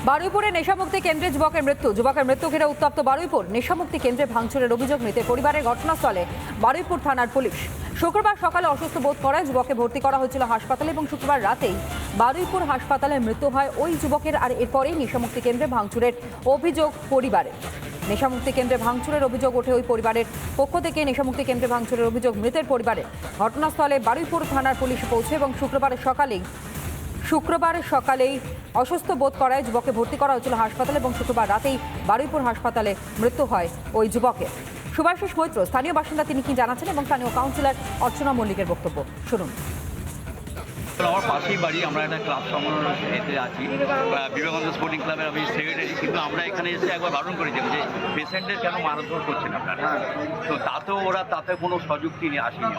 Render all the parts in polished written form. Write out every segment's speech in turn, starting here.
বারুইপুরে নেশামুক্তি কেন্দ্রে যুবকের মৃত্যু ঘিরে উত্তপ্ত বারুইপুর। নেশামুক্তি কেন্দ্রে ভাঙচুরের অভিযোগ মৃতের পরিবারের। ঘটনাস্থলে বারুইপুর থানার পুলিশ। শুক্রবার সকালে অসুস্থ বোধ করায় যুবককে ভর্তি করা হয়েছিল হাসপাতালে এবং শুক্রবার রাতেই বারুইপুর হাসপাতালে মৃত্যু হয় ওই যুবকের। আর এরপরেই নেশামুক্তি কেন্দ্রে ভাঙচুরের অভিযোগ পরিবারের। নেশামুক্তি কেন্দ্রে ভাঙচুরের অভিযোগ ওঠে ওই পরিবারের পক্ষ থেকে। নেশামুক্তি কেন্দ্রে ভাঙচুরের অভিযোগ মৃতের পরিবারের। ঘটনাস্থলে বারুইপুর থানার পুলিশ পৌঁছে এবং শুক্রবার সকালেই অসুস্থ বোধ করায় যুবককে ভর্তি করা হয়েছিল হাসপাতালে এবং শুক্রবার রাতেই বারুইপুর হাসপাতালে মৃত্যু হয় ওই যুবকের। শুভাশিস মৈত্র স্থানীয় বাসিন্দা, তিনি কি জানাচ্ছেন এবং স্থানীয় কাউন্সিলর অর্চনা মল্লিকের বক্তব্য শুনুন। আমার পাশেই বাড়ি, আমরা একটা ক্লাব এতে আছি, বিবেকানন্দ স্পোর্টিং ক্লাবের আমি সেক্রেটারি। কিন্তু আমরা এখানে এসে একবার বারণ করেছিলাম যে পেশেন্টের কেন মারধর করছেন আপনারা। তো তাতেও ওরা তাতে কোনো সযুক্তি নিয়ে আসেনি,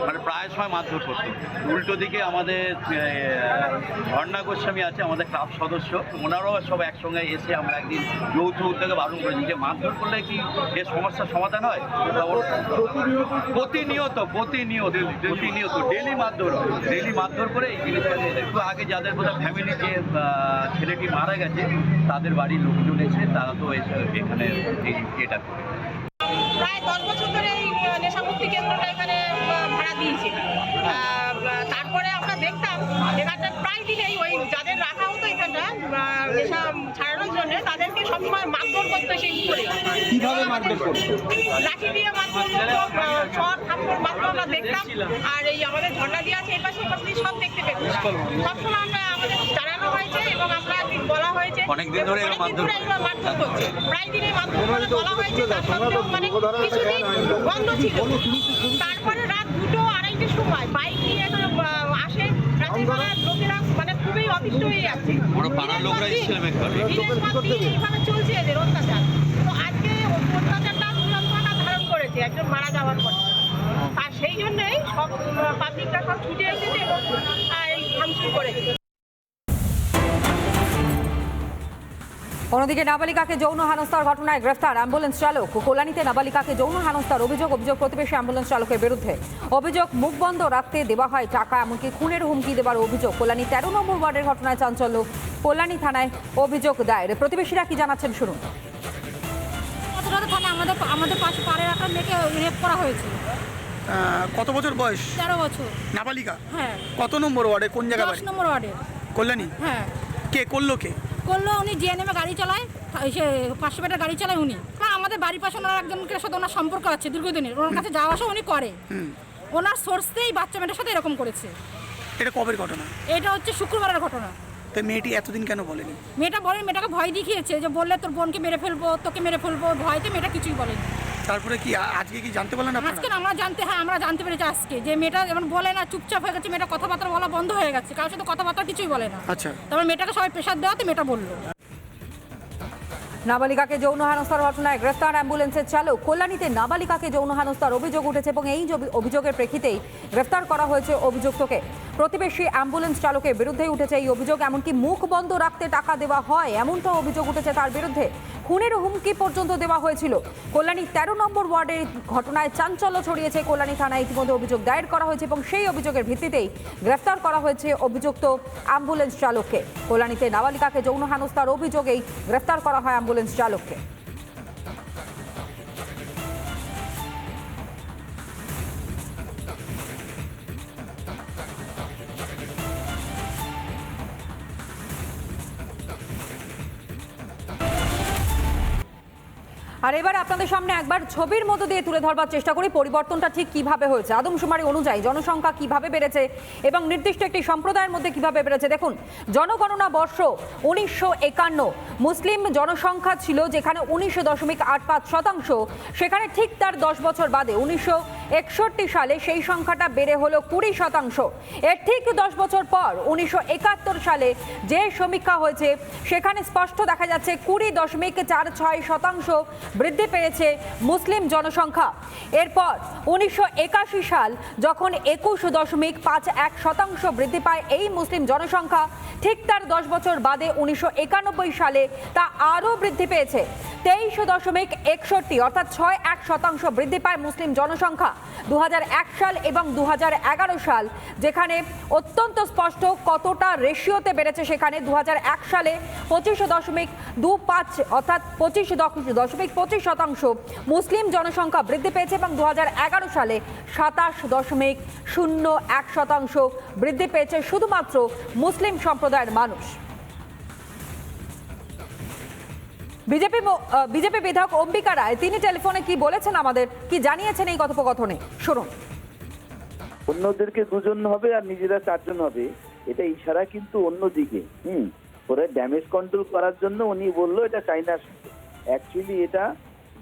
মানে প্রায় সময় মারধর করতো। উল্টো দিকে আমাদের ঝর্ণা গোস্বামী আছে, আমাদের ক্লাব সদস্য, ওনারাও সব একসঙ্গে এসে আমরা একদিন যৌথ উদ্যোগে বারণ করেছি যে মারধর করলে কি এর সমস্যার সমাধান হয়। প্রতিনিয়ত ডেলি মারধর করে এই জিনিসটা। একটু আগে যাদের বোধহয় ফ্যামিলি যে ছেলেটি মারা গেছে তাদের বাড়ির লোকজন এসে তারা তো এখানে এটা করে প্রায় 10 বছর ধরে এই নেশামুক্তি কেন্দ্রটা এখানে ভাড়া দিয়েছে। তারপরে আমরা দেখতাম এখানটা প্রায় দিনেই ওই যাদের রাখা হতো এখানটা নেশা ছাড়ানোর জন্য তাদেরকে সবসময় মারধর করতো। সেই করে কিভাবে মারধর করতো? লাঠি দিয়ে মারধর করতো, শর্ট থাপ্পড় মারতো আমরা দেখতাম। আর এই আমাদের ঝর্ণা দিয়ে আছে, এই পাশে সব দেখতে পেতাম। সবসময় আমরা আমাদের জানানো হয়েছে এবং আমরা বলা হয়েছে অনেকদিন ধরে মারধর করছে, প্রায় দিনে মারধর করে বলা হয়েছে। তার সত্ত্বেও মানে কিছুদিন বন্ধ ছিল। তারপরে রাত 2-2:30টার সময় বাইক নিয়ে আসে রাতের বেলা লোকেরা, মানে খুবই অতিষ্ঠ হয়ে যাচ্ছে। এইভাবে চলছে এদের অত্যাচার। তো আজকে অত্যাচারটা তুলনাটা ধারণ করেছে একজন মারা যাওয়ার পর। আর সেই জন্যই সব পাবলিকরা সব ছুটে এসেছে এবং এই ভাঙচুর করেছে। অন্যদিকে নাবালিকাকে যৌন হেনস্থার ঘটনায় গ্রেফতার অ্যাম্বুলেন্স চালক। কল্যাণীতে নাবালিকাকে যৌন হেনস্থার অভিযোগ প্রতিবেশী অ্যাম্বুলেন্স চালকের বিরুদ্ধে। অভিযোগ মুখ বন্ধ রাখতে দেওয়া হয় টাকা, এমনকি খুনের হুমকি দেওয়ার অভিযোগ। কল্যাণী 13 নম্বর ওয়ার্ডের ঘটনায় চাঞ্চল্য। কল্যাণী থানায় অভিযোগ দায়ের। প্রতিবেশীরা কি জানাচ্ছেন শুনুন। আমাদের পাশে পাড়ের একটা মেয়েকে রেপ করা হয়েছে। কত বছর বয়স? 13 বছর। নাবালিকা? হ্যাঁ। কত নম্বর ওয়ার্ডে, কোন জায়গায় 10 বাড়ি? নম্বর ওয়ার্ডে। কল্যাণী? হ্যাঁ। কে করলো? উনি জিএনএমে গাড়ি চালায়, সে 500 মিটার গাড়ি চালায় উনি। আমাদের বাড়ির পাশে ওনার একজনের সাথে ওনার সম্পর্ক আছে দীর্ঘদিনের, ওনার কাছে যাওয়া আসা উনি করে। ওনার সোর্সতেই বাচ্চা মেয়েটার সাথে এরকম করেছে। এটা কবের ঘটনা? এটা হচ্ছে শুক্রবারের ঘটনা। তো মেয়েটি এতদিন কেন বলেনি? মেয়েটাকে ভয় দেখিয়েছে যে বললে তোর বোনকে মেরে ফেলবো, তোকে মেরে ফেলবো, ভয়তে মেয়েটা কিছুই বলেনি। তারপরে কি আজকে কি জানতে পারলেন আপনারা? আজকে আমরা জানতে পেরেছি আজকে যে মেয়েটা এমন বলে না, চুপচাপ হয়ে গেছে। মেয়েটা কথাবার্তা বলা বন্ধ হয়ে গেছে, কারোর সাথে কথাবার্তা কিছুই বলে না। আচ্ছা। তারপর মেয়েটাকে সবাই প্রেশার দেওয়াতে মেয়েটা বললো। নাবালিকাকে যৌন হেনস্থার ঘটনায় গ্রেফতার অ্যাম্বুলেন্সের চালক। কল্যাণীতে নাবালিকাকে যৌন হেনস্থার অভিযোগ উঠেছে এবং এই অভিযোগের প্রেক্ষিতেই গ্রেফতার করা হয়েছে অভিযুক্তকে। প্রতিবেশী অ্যাম্বুলেন্স চালকের বিরুদ্ধে উঠেছে এই অভিযোগ, এমনকি মুখ বন্ধ রাখতে টাকা দেওয়া হয় এমনটাও অভিযোগ উঠেছে তার বিরুদ্ধে। খুনের হুমকি পর্যন্ত দেওয়া হয়েছিল। কল্যাণী 13 নম্বর ওয়ার্ডের ঘটনায় চাঞ্চল্য ছড়িয়েছে। কল্যাণী থানায় ইতিমধ্যে অভিযোগ দায়ের করা হয়েছে এবং সেই অভিযোগের ভিত্তিতেই গ্রেফতার করা হয়েছে অভিযুক্ত অ্যাম্বুলেন্স চালককে। কল্যাণীতে নাবালিকাকে যৌন হেনস্থার অভিযোগেই গ্রেফতার করা হয় অ্যাম্বুলেন্স চালককে। আর এবার আপনাদের সামনে একবার ছবির মধ্য দিয়ে তুলে ধরবার চেষ্টা করি পরিবর্তনটা ঠিক কিভাবে হয়েছে। আদমশুমারি অনুযায়ী জনসংখ্যা কিভাবে বেড়েছে এবং নির্দিষ্ট একটি সম্প্রদায়ের মধ্যে কিভাবে বেড়েছে। দেখুন, জনগণনা বর্ষ 1951 মুসলিম জনসংখ্যা ছিল যেখানে 19.85%, সেখানে ঠিক তার 10 বছর বাদে 1961 সালে সেই সংখ্যাটা বেড়ে হলো 20%। এর ঠিক 10 বছর পর 1971 সালে যে সমীক্ষা হয়েছে সেখানে স্পষ্ট দেখা যাচ্ছে 20.46% বৃদ্ধি পেয়েছে মুসলিম জনসংখ্যা। এরপর 1981 সাল যখন 21.51% বৃদ্ধি পায় এই মুসলিম জনসংখ্যা, ঠিক তার 10 বছর বাদে 1991 সালে তা আরও বৃদ্ধি পেয়েছে 23.61 অর্থাৎ 6.1% বৃদ্ধি পায় মুসলিম জনসংখ্যা 2001 সাল এবং 2011 সাল, যেখানে অত্যন্ত স্পষ্ট কতটা রেশিওতে বেড়েছে। সেখানে 2001 সালে 25.25 অর্থাৎ 25.25% মুসলিম জনসংখ্যা বৃদ্ধি পেয়েছে এবং 2011 সালে 27.01% বৃদ্ধি পেয়েছে শুধুমাত্র মুসলিম সম্প্রদায়ের মানুষ। বিজেপি বিধায়ক অম্বিকা রায় তিনি টেলিফোনে কি বলেছেন, আমাদের কি জানিয়েছেন এই কথোপকথনে, শুনুন। অন্যদেরকে দুজন হবে আর নিজেরা চারজন হবে, এটা ইশারা কিন্তু অন্যদিকে। ওরা ড্যামেজ কন্ট্রোল করার জন্য উনি বললো এটা চাইনার, অ্যাকচুয়ালি এটা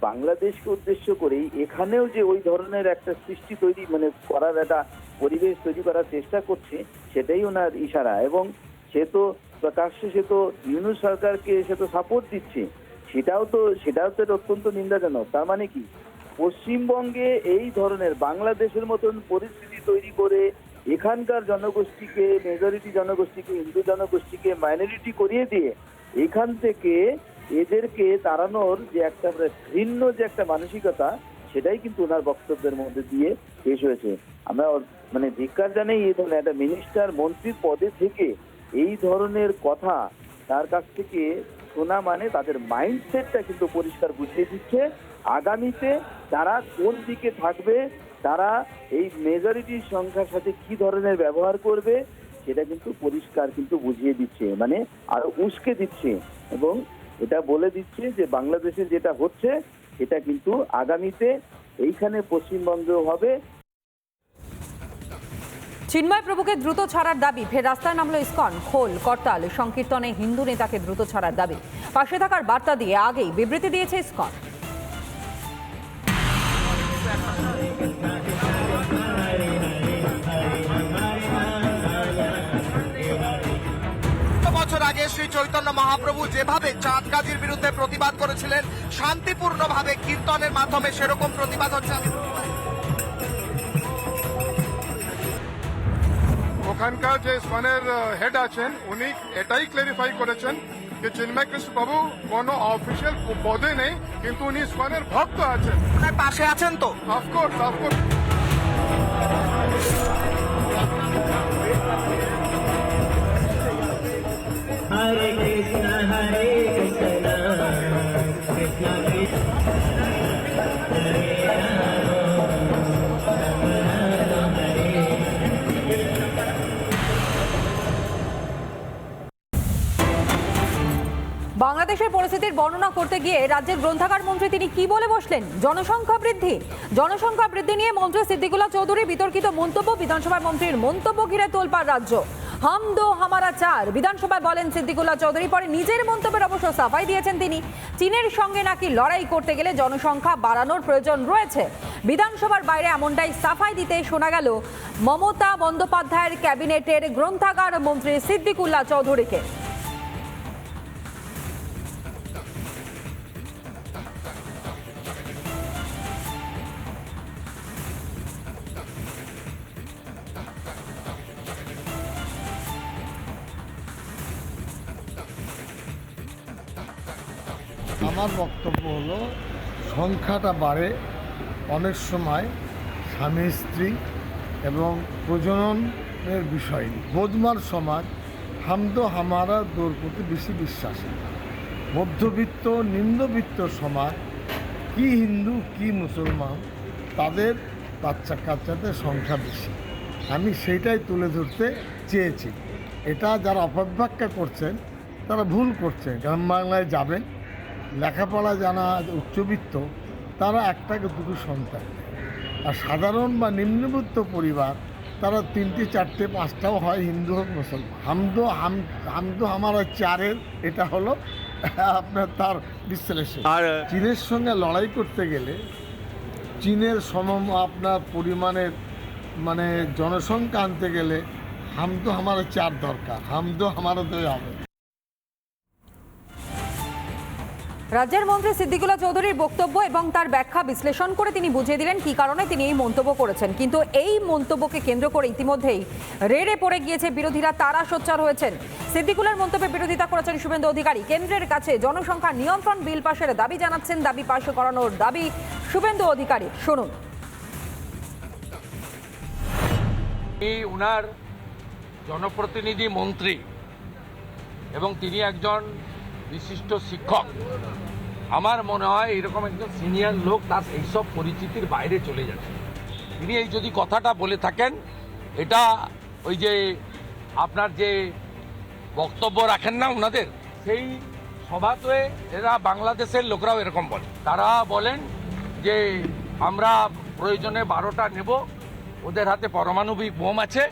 বাংলাদেশকে উদ্দেশ্য করেই এখানেও যে ওই ধরনের একটা সৃষ্টি তৈরি মানে করার একটা পরিবেশ তৈরি করার চেষ্টা করছে, সেটাই ওনার ইশারা। এবং সে তো প্রকাশ্যে সে তো ইউনূস সরকারকে সে তো সাপোর্ট দিচ্ছে, সেটাও তো অত্যন্ত নিন্দাজনক। তার মানে কি, পশ্চিমবঙ্গে এই ধরনের বাংলাদেশের মতন পরিস্থিতি তৈরি করে এখানকার জনগোষ্ঠীকে, মেজরিটি জনগোষ্ঠীকে, হিন্দু জনগোষ্ঠীকে মাইনরিটি করিয়ে দিয়ে এখান থেকে এদেরকে তাড়ানোর যে একটা ঘৃণ্য যে একটা মানসিকতা, সেটাই কিন্তু ওনার বক্তব্যের মধ্যে দিয়ে পেশ হয়েছে। আমরা মানে ধিক্কার জানাই এই ধরনের একটা মিনিস্টার, মন্ত্রীর পদে থেকে এই ধরনের কথা তার কাছ থেকে শোনা মানে তাদের মাইন্ডসেটটা কিন্তু পরিষ্কার বুঝিয়ে দিচ্ছে। আগামীতে তারা কোন দিকে থাকবে, তারা এই মেজরিটির সংখ্যার সাথে কি ধরনের ব্যবহার করবে, সেটা কিন্তু পরিষ্কার কিন্তু বুঝিয়ে দিচ্ছে, মানে আরো উস্কে দিচ্ছে এবং এটা বলে দিচ্ছে যে বাংলাদেশে যেটা হচ্ছে এটা কিন্তু আগামীতে এইখানে পশ্চিমবঙ্গেও হবে। চিন্ময় প্রভুকে দ্রুত ছাড়ার দাবি, ফের রাস্তায় নামলো ইসকন। খোল করতাল সংকীর্তনে হিন্দু নেতাকে দ্রুত ছাড়ার দাবি, পাশে থাকার বার্তা দিয়ে আগেই বিবৃতি দিয়েছে ইসকন। বছর আগে শ্রী চৈতন্য মহাপ্রভু যেভাবে চাঁদ গাজির বিরুদ্ধে প্রতিবাদ করেছিলেন শান্তিপূর্ণভাবে কীর্তনের মাধ্যমে, সেরকম প্রতিবাদ হচ্ছে। ওখানকার যে ইসকনের হেড আছেন উনি এটাই ক্লারিফাই করেছেন যে চিন্ময় কৃষ্ণ প্রভু কোনো অফিসিয়াল পদে নেই, কিন্তু উনি ইসকনের ভক্ত আছেন। আপনার পাশে আছেন তো? অফকোর্স। হরে কৃষ্ণ কৃষ্ণ কৃষ্ণ বাংলাদেশের পরিস্থিতির বর্ণনা করতে গিয়ে রাজ্যের গ্রন্থাগার মন্ত্রী তিনি কি বলে বসলেন? জনসংখ্যা বৃদ্ধি নিয়ে মন্ত্রী সিদ্দিকুল্লাহ চৌধুরী বিতর্কিত মন্তব্য, বিধানসভার মন্ত্রীর মন্তব্য ঘিরে তোলপাড় রাজ্য। হাম দো হামারা চার, বিধানসভায় বলেন সিদ্দিকুল্লাহ চৌধুরী। পরে নিজের মন্তব্যের অবশ্য সাফাই দিয়েছেন তিনি। চীনের সঙ্গে নাকি লড়াই করতে গেলে জনসংখ্যা বাড়ানোর প্রয়োজন রয়েছে। বিধানসভার বাইরে এমনটাই সাফাই দিতে শোনা গেল মমতা বন্দ্যোপাধ্যায়ের ক্যাবিনেটের গ্রন্থাগার মন্ত্রী সিদ্দিকুল্লাহ চৌধুরীকে। আমার বক্তব্য হলো, সংখ্যাটা বাড়ে অনেক সময় স্বামী স্ত্রী এবং প্রজননের বিষয়। বোধমার সমাজ হামদো হামারা দোর প্রতি বেশি বিশ্বাসী। মধ্যবিত্ত নিম্নবিত্ত সমাজ, কি হিন্দু কি মুসলমান, তাদের বাচ্চা কাচ্চাদের সংখ্যা বেশি। আমি সেইটাই তুলে ধরতে চেয়েছি। এটা যারা অপব্যাখ্যা করছেন তারা ভুল করছেন। গ্রাম বাংলায় যাবেন, লেখাপড়া জানা উচ্চবিত্ত তারা একটাকে দুটো সন্তান, আর সাধারণ বা নিম্নবিত্ত পরিবার তারা 3টে 4টে 5টাও হয়, হিন্দু হোক মুসলমান। হামদো হামারা চারের এটা হলো আপনার তার বিশ্লেষণ। আর চীনের সঙ্গে লড়াই করতে গেলে চীনের আপনার পরিমাণের মানে জনসংখ্যা আনতে গেলে হামদো হামারা চার দরকার, হামদো হামারা 2 হবে। রাজ্যের মন্ত্রী সিদ্দিকুল্লাহ চৌধুরীর বক্তব্য এবং তার ব্যাখ্যা বিশ্লেষণ করে তিনি বুঝিয়ে দিলেন কী কারণে তিনি এই মন্তব্য করেছেন। কিন্তু এই মন্তব্যকে কেন্দ্র করে ইতিমধ্যেই রেড়ে পড়ে গিয়েছে বিরোধীরা, তারা সোচ্চার হয়েছেন। সিদ্দিকুল্লাহর মন্তব্যের বিরোধিতা করেছেন শুভেন্দু অধিকারী। কেন্দ্রের কাছে জনসংখ্যা নিয়ন্ত্রণ বিল পাশের দাবি জানাচ্ছেন, দাবি পাশ করানোর দাবি শুভেন্দু অধিকারী। শুনুন। উনার জনপ্রতিনিধি মন্ত্রী এবং তিনি একজন বিশিষ্ট শিক্ষক। আমার মনে হয় এরকম একজন সিনিয়র লোক তার এইসব পরিচিতির বাইরে চলে যাচ্ছে। তিনি এই যদি কথাটা বলে থাকেন, এটা ওই যে আপনার যে বক্তব্য রাখেন না ওনাদের, সেই সভাতে এরা বাংলাদেশের লোকরাও এরকম বলে। তারা বলেন যে আমরা প্রয়োজনে 12টা নেব, ওদের হাতে পারমাণবিক বোম আছে,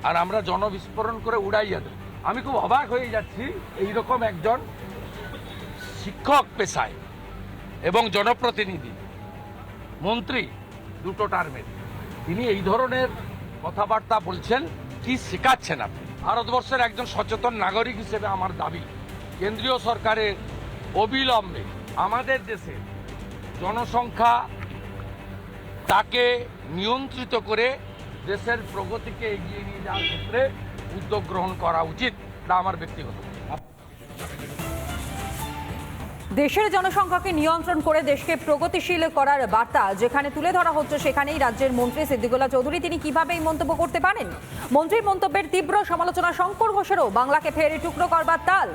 আর আমরা জনবিস্ফোরণ করে উড়াইয়া দেব। আমি খুব অবাক হয়ে যাচ্ছি এইরকম একজন শিক্ষক পেশায় এবং জনপ্রতিনিধি মন্ত্রী দুটো টার্মের, তিনি এই ধরনের কথাবার্তা বলছেন। কি শেখাচ্ছেন আপনি? ভারতবর্ষের একজন সচেতন নাগরিক হিসেবে আমার দাবি, কেন্দ্রীয় সরকারের অবিলম্বে আমাদের দেশে জনসংখ্যা তাকে নিয়ন্ত্রিত করে দেশের প্রগতিকে এগিয়ে নিয়ে যাওয়ার ক্ষেত্রে উদ্যোগ গ্রহণ করা উচিত। তা আমার ব্যক্তিগত। দেশের জনসংখ্যাকে নিয়ন্ত্রণ করে দেশকে প্রগতিশীল করার বার্তা যেখানে তুলে ধরা হচ্ছে, সেখানেই রাজ্যের মন্ত্রী সিদ্দিকুল্লাহ চৌধুরী তিনি কিভাবে এই মন্তব্য করতে পারেন? মন্ত্রীর মন্তব্যের তীব্র সমালোচনা শঙ্কর ঘোষেরও। বাংলাকে ফের টুকরো করবার তাল,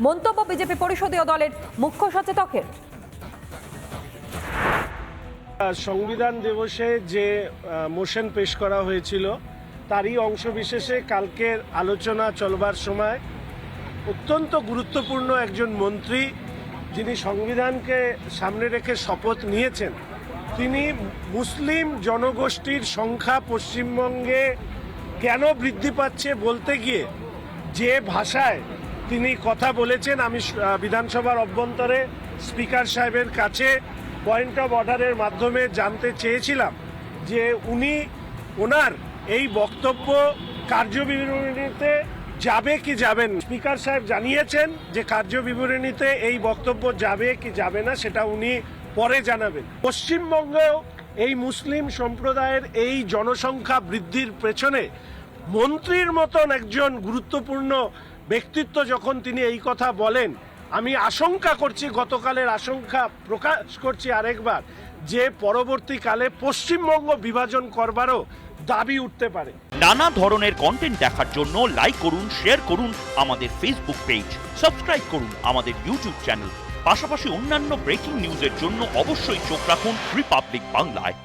মন্তব্য বিজেপি পরিষদীয় দলের মুখ্য সচেতকের। সংবিধান দিবসে যে মোশন পেশ করা হয়েছিল তারই অংশ বিশেষে কালকের আলোচনা চলবার সময় অত্যন্ত গুরুত্বপূর্ণ একজন মন্ত্রী, যিনি সংবিধানকে সামনে রেখে শপথ নিয়েছেন, তিনি মুসলিম জনগোষ্ঠীর সংখ্যা পশ্চিমবঙ্গে কেন বৃদ্ধি পাচ্ছে বলতে গিয়ে যে ভাষায় তিনি কথা বলেছেন, আমি বিধানসভার অভ্যন্তরে স্পিকার সাহেবের কাছে পয়েন্ট অফ অর্ডারের মাধ্যমে জানতে চেয়েছিলাম যে উনি ওনার এই বক্তব্য কার্যবিবরণীতে যাবে কি যাবেন। স্পিকার সাহেব জানিয়েছেন যে কার্যবিবরণীতে এই বক্তব্য যাবে কি যাবে না সেটা উনি পরে জানাবেন। পশ্চিমবঙ্গেও এই মুসলিম সম্প্রদায়ের এই জনসংখ্যা বৃদ্ধির পেছনে মন্ত্রীর মতন একজন গুরুত্বপূর্ণ ব্যক্তিত্ব যখন তিনি এই কথা বলেন, আমি আশঙ্কা করছি, গতকালের আশঙ্কা প্রকাশ করছি আরেকবার, যে পরবর্তীকালে পশ্চিমবঙ্গ বিভাজন করবারও দাবি উঠতে পারে। নানা ধরনের কন্টেন্ট দেখার জন্য লাইক করুন, শেয়ার করুন আমাদের ফেসবুক পেজ, সাবস্ক্রাইব করুন আমাদের ইউটিউব চ্যানেল। পাশাপাশি অন্যান্য ব্রেকিং নিউজের জন্য অবশ্যই চোখ রাখুন রিপাবলিক বাংলায়।